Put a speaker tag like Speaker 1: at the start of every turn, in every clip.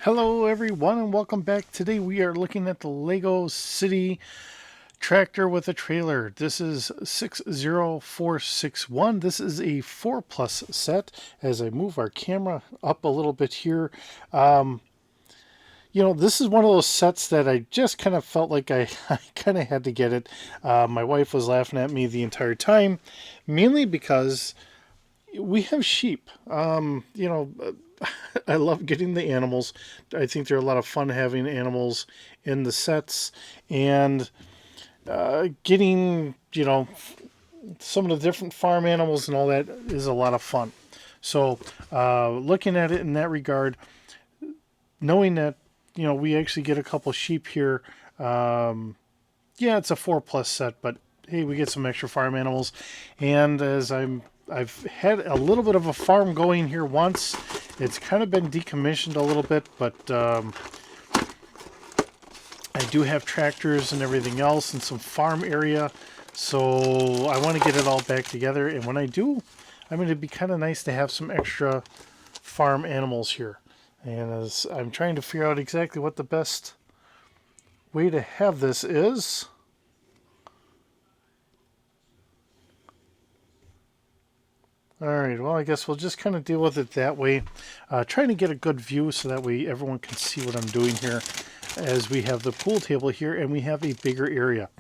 Speaker 1: Hello everyone and welcome back. Today we are looking at the Lego City tractor with a trailer. This is 60461. This is a 4 plus set. As I move our camera up a little bit here, this is one of those sets that I just kind of felt like I kind of had to get it. My wife was laughing at me the entire time, mainly because we have sheep. I love getting the animals. I think they're a lot of fun having animals in the sets and getting, some of the different farm animals and all that is a lot of fun. So, looking at it in that regard, knowing that, we actually get a couple sheep here. Yeah, it's a 4 plus set, but hey, we get some extra farm animals. And I've had a little bit of a farm going here once. It's kind of been decommissioned a little bit, but I do have tractors and everything else and some farm area. So I want to get it all back together. And when I do, I mean, it'd be kind of nice to have some extra farm animals here. And as I'm trying to figure out exactly what the best way to have this is. All right, well, I guess we'll just kind of deal with it that way. Trying to get a good view so that way everyone can see what I'm doing here as we have the pool table here and we have a bigger area.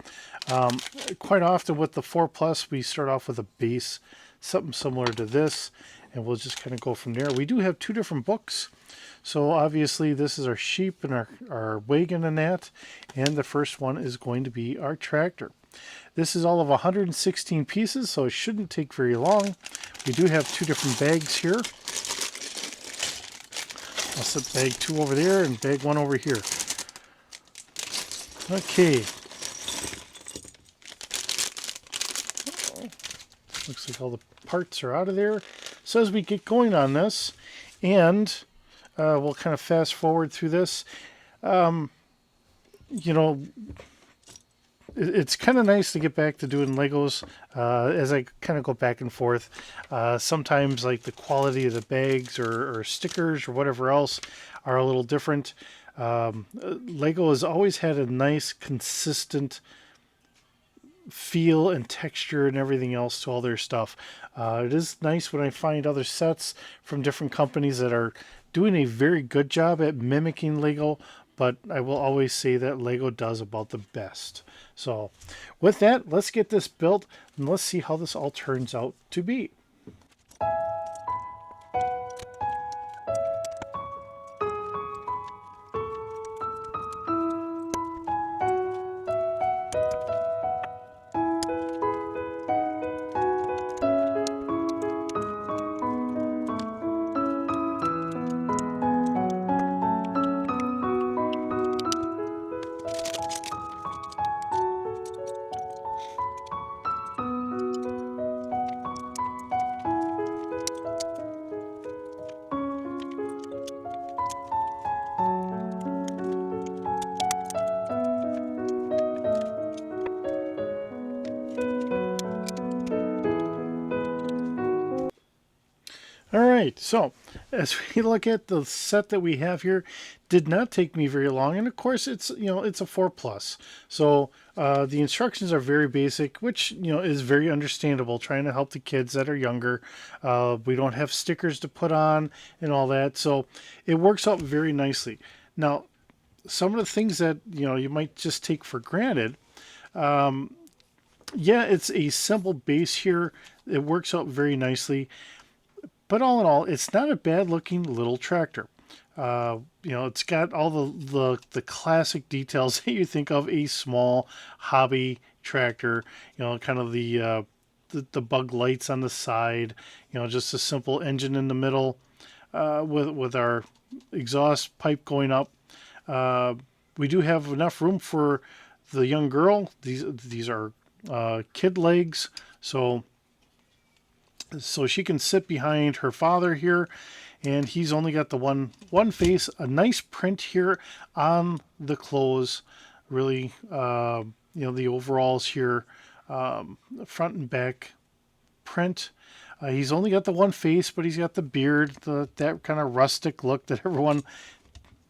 Speaker 1: Quite often with the 4 Plus, we start off with a base, something similar to this, and we'll just kind of go from there. We do have two different books. So obviously this is our sheep and our wagon and that, and the first one is going to be our tractor. This is all of 116 pieces, so it shouldn't take very long. We do have two different bags here. I'll set bag 2 over there and bag 1 over here. Okay. Looks like all the parts are out of there. So as we get going on this, and we'll kind of fast forward through this, it's kind of nice to get back to doing Legos as I kind of go back and forth. Sometimes like the quality of the bags or stickers or whatever else are a little different. Lego has always had a nice consistent feel and texture and everything else to all their stuff. It is nice when I find other sets from different companies that are doing a very good job at mimicking Lego, but I will always say that Lego does about the best. So with that, let's get this built and let's see how this all turns out to be. All right, so as we look at the set that we have here, did not take me very long, and of course it's a 4 plus, so the instructions are very basic, which is very understandable. Trying to help the kids that are younger, we don't have stickers to put on and all that, so it works out very nicely. Now, some of the things that you might just take for granted. Yeah, it's a simple base here. It works out very nicely. But all in all, it's not a bad looking little tractor. It's got all the classic details that you think of a small hobby tractor. Kind of the bug lights on the side. Just a simple engine in the middle with our exhaust pipe going up. We do have enough room for the young girl. These are kid legs, so she can sit behind her father here, and he's only got the one face. A nice print here on the clothes, really. The overalls here, front and back print. He's only got the one face, but he's got the beard, that kind of rustic look that everyone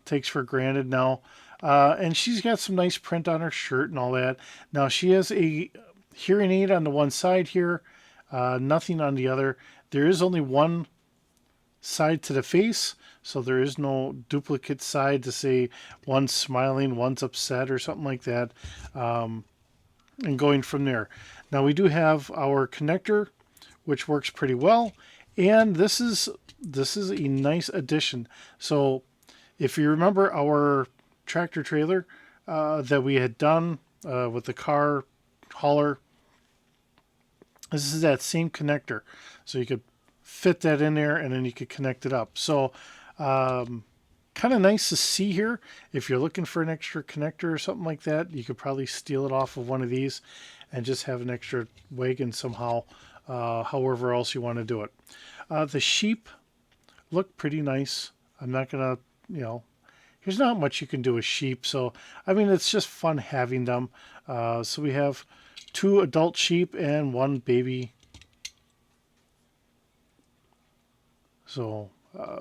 Speaker 1: takes for granted now. And she's got some nice print on her shirt and all that. Now she has a hearing aid on the one side here, nothing on the other. There is only one side to the face, so there is no duplicate side to say one's smiling, one's upset or something like that. And going from there. Now we do have our connector, which works pretty well, and this is a nice addition. So if you remember our tractor trailer that we had done with the car hauler, this is that same connector, so you could fit that in there and then you could connect it up. So kind of nice to see here. If you're looking for an extra connector or something like that, you could probably steal it off of one of these and just have an extra wagon somehow, however else you want to do it. The sheep look pretty nice. I'm not gonna, there's not much you can do with sheep, so I mean it's just fun having them. So we have 2 adult sheep and 1 baby. So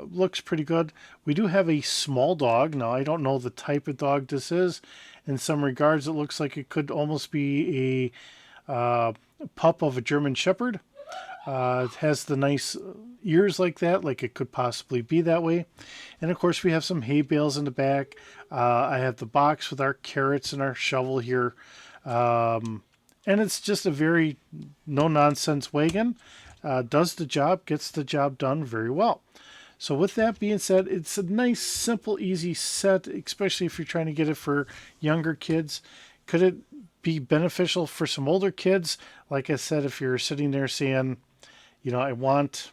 Speaker 1: looks pretty good. We do have a small dog. Now I don't know the type of dog this is. In some regards it looks like it could almost be a pup of a German Shepherd. It has the nice ears like that, like it could possibly be that way. And of course we have some hay bales in the back. I have the box with our carrots and our shovel here. And it's just a very no-nonsense wagon. Does the job, gets the job done very well. So with that being said, it's a nice, simple, easy set, especially if you're trying to get it for younger kids. Could it be beneficial for some older kids? Like I said, if you're sitting there saying, I want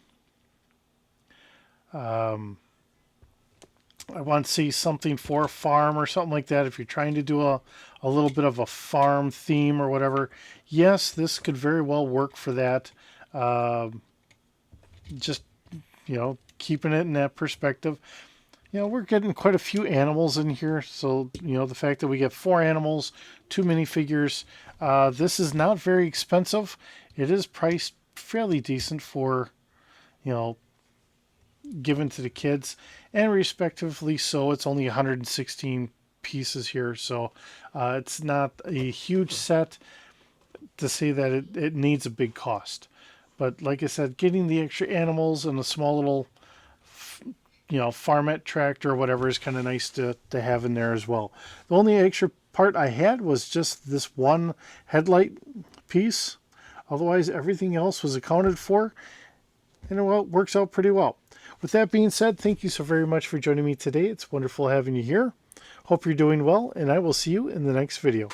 Speaker 1: see something for a farm or something like that. If you're trying to do a little bit of a farm theme or whatever, yes, this could very well work for that. Just, keeping it in that perspective. We're getting quite a few animals in here. So, the fact that we get 4 animals, 2 minifigures, this is not very expensive. It is priced fairly decent for, given to the kids, and respectively so it's only 116 pieces here. So it's not a huge set to say that it needs a big cost. But like I said, getting the extra animals and a small little farmette tractor or whatever is kind of nice to have in there as well. The only extra part I had was just this one headlight piece. Otherwise, everything else was accounted for, and it works out pretty well. With that being said, thank you so very much for joining me today. It's wonderful having you here. Hope you're doing well, and I will see you in the next video.